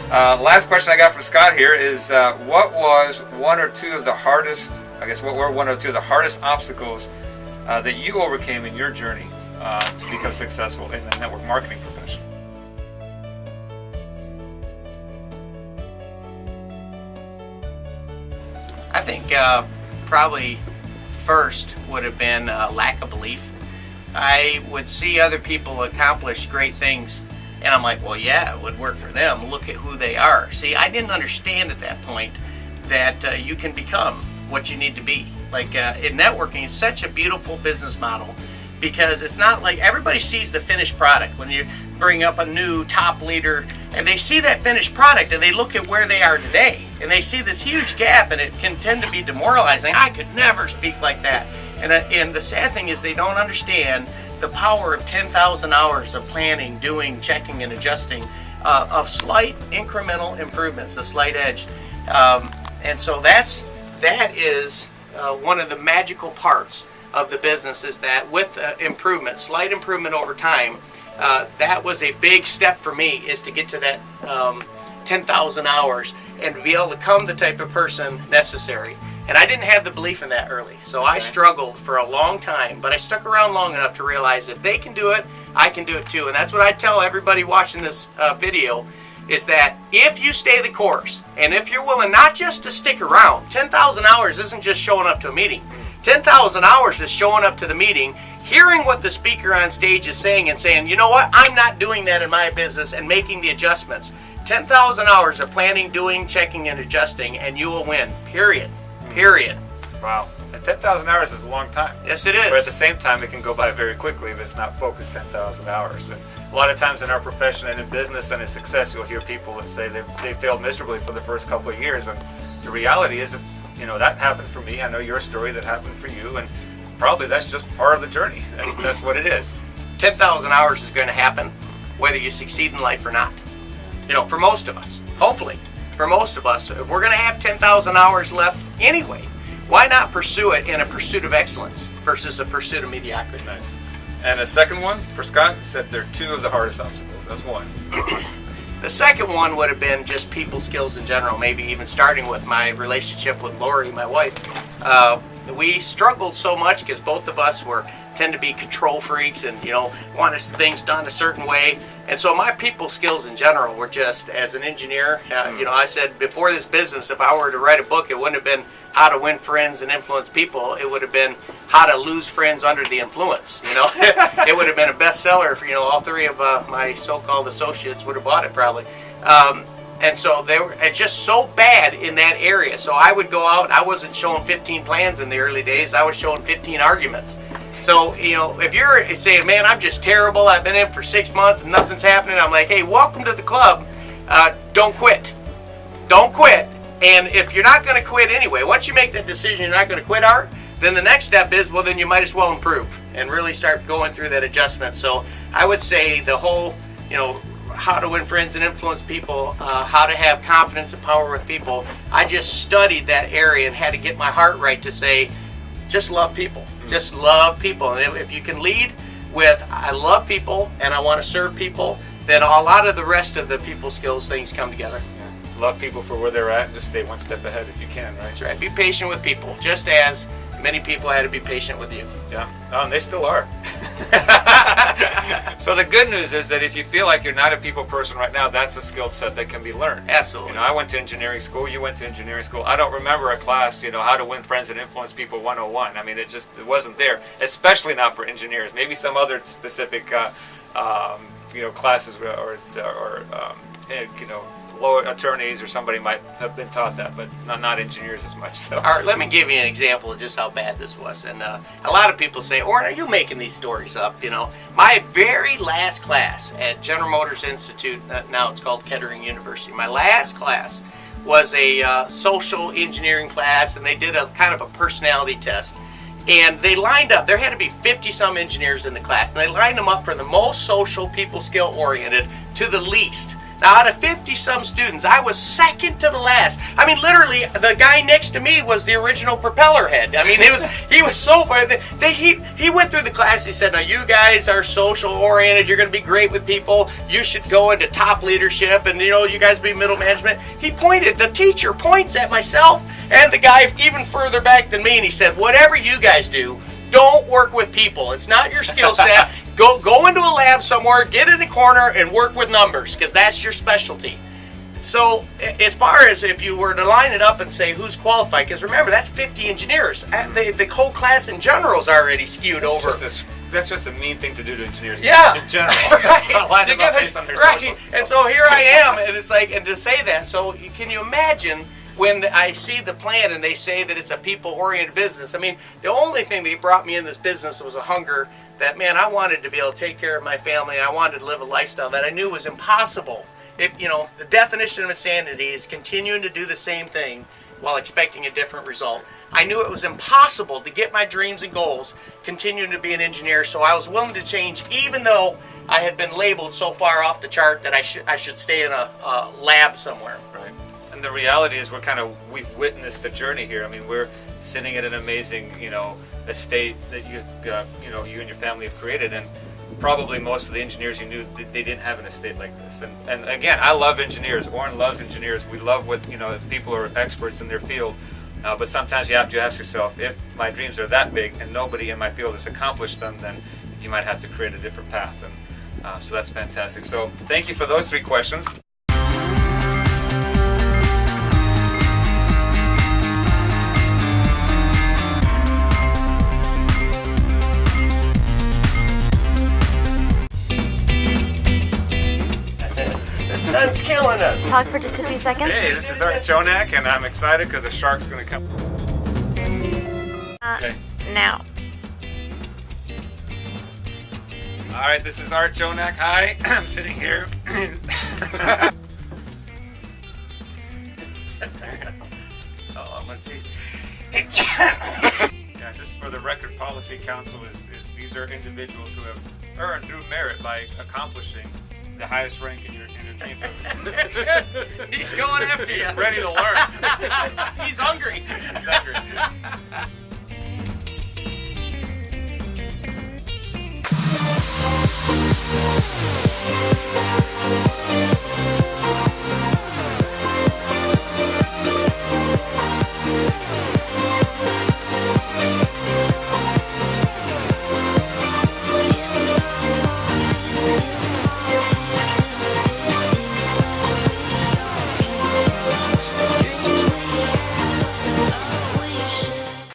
Last question I got from Scott here is, what was one or two of the hardest, what were one or two of the hardest obstacles that you overcame in your journey to become successful in the network marketing profession? I think probably first would have been lack of belief. I would see other people accomplish great things, and I'm like, well, yeah, it would work for them. Look at who they are. See, I didn't understand at that point that you can become what you need to be. Like in networking, it's such a beautiful business model because it's not like everybody sees the finished product. When you bring up a new top leader and they see that finished product and they look at where they are today and they see this huge gap, and it can tend to be demoralizing. I could never speak like that. And the sad thing is they don't understand the power of 10,000 hours of planning, doing, checking, and adjusting of slight incremental improvements, a slight edge. And so that is one of the magical parts of the business, is that with improvement, slight improvement over time, that was a big step for me, is to get to that 10,000 hours and to be able to become the type of person necessary. And I didn't have the belief in that early. So I struggled for a long time, but I stuck around long enough to realize if they can do it, I can do it too. And that's what I tell everybody watching this video, is that if you stay the course, and if you're willing not just to stick around, 10,000 hours isn't just showing up to a meeting. 10,000 hours is showing up to the meeting, hearing what the speaker on stage is saying and saying, you know what, I'm not doing that in my business, and making the adjustments. 10,000 hours of planning, doing, checking, and adjusting, and you will win, period. Period. Wow. And 10,000 hours is a long time. Yes, it is. But at the same time, it can go by very quickly if it's not focused 10,000 hours. And a lot of times in our profession and in business and in success, you'll hear people that say they failed miserably for the first couple of years. And the reality is that, that happened for me. I know your story that happened for you. And probably that's just part of the journey. That's what it is. 10,000 hours is going to happen whether you succeed in life or not. For most of us, hopefully. For most of us, if we're going to have 10,000 hours left anyway, why not pursue it in a pursuit of excellence versus a pursuit of mediocrity? Nice. And a second one for Scott said they're two of the hardest obstacles. That's one. The second one would have been just people skills in general, maybe even starting with my relationship with Lori, my wife. We struggled so much because both of us tend to be control freaks and, want things done a certain way. And so my people skills in general were just, as an engineer, I said before this business, if I were to write a book, it wouldn't have been how to win friends and influence people. It would have been how to lose friends under the influence. It would have been a bestseller for, all three of my so-called associates would have bought it probably. And so they were just so bad in that area. So I would go out, I wasn't showing 15 plans in the early days, I was showing 15 arguments. So, if you're saying, man, I'm just terrible, I've been in for 6 months and nothing's happening, I'm like, hey, welcome to the club. Don't quit. Don't quit. And if you're not going to quit anyway, once you make that decision you're not going to quit, Art, then the next step is, well, then you might as well improve and really start going through that adjustment. So I would say the whole, how to win friends and influence people, how to have confidence and power with people, I just studied that area and had to get my heart right to say, just love people. Just love people. And if you can lead with, I love people and I want to serve people, then a lot of the rest of the people skills things come together. Yeah. Love people for where they're at and just stay one step ahead if you can, right? That's right. Be patient with people, just as many people had to be patient with you. Yeah. Oh, and they still are. So the good news is that if you feel like you're not a people person right now, that's a skill set that can be learned. Absolutely. I went to engineering school. You went to engineering school. I don't remember a class, how to win friends and influence people 101. I mean, it wasn't there, especially not for engineers. Maybe some other specific, classes or law attorneys or somebody might have been taught that, but not engineers as much. So. All right, let me give you an example of just how bad this was. And a lot of people say, Orrin, are you making these stories up? My very last class at General Motors Institute, now it's called Kettering University, my last class was a social engineering class, and they did a kind of a personality test. And they lined up, there had to be 50-some engineers in the class, and they lined them up from the most social, people skill oriented to the least. Now, out of 50-some students, I was second to the last. I mean, literally, the guy next to me was the original propeller head. I mean, he was so funny. He went through the class. He said, now, you guys are social-oriented. You're going to be great with people. You should go into top leadership, and, you guys be middle management. The teacher points at myself and the guy even further back than me, and he said, whatever you guys do, don't work with people. It's not your skill set. Go into a lab somewhere, get in a corner, and work with numbers, because that's your specialty. So as far as if you were to line it up and say who's qualified, because remember, that's 50 engineers. The whole class in general is already skewed over. That's just a mean thing to do to engineers. Yeah. In general. Right. Line them up based on their social skills. And so here I am, and it's like, and to say that, so can you imagine when I see the plan and they say that it's a people-oriented business? I mean, the only thing that brought me in this business was a hunger that, man, I wanted to be able to take care of my family. I wanted to live a lifestyle that I knew was impossible. The definition of insanity is continuing to do the same thing while expecting a different result. I knew it was impossible to get my dreams and goals continuing to be an engineer, so I was willing to change, even though I had been labeled so far off the chart that I should stay in a lab somewhere. Right. And the reality is we've witnessed the journey here. I mean, we're sitting at an amazing, estate that you and your family have created, and probably most of the engineers you knew, they didn't have an estate like this. And again, I love engineers. Warren loves engineers. We love what people are experts in their field. But sometimes you have to ask yourself, if my dreams are that big and nobody in my field has accomplished them, then you might have to create a different path. And so that's fantastic. So thank you for those 3 questions. The sun's killing us. Talk for just a few seconds. Hey, this is Art Jonak, and I'm excited because a shark's going to come. Okay. Now. All right, this is Art Jonak. Hi, I'm sitting here. I'm gonna say. Yeah, just for the record, Policy Council is these are individuals who have earned through merit by accomplishing the highest rank in your team. He's going after you. He's ready to learn. He's hungry. He's hungry.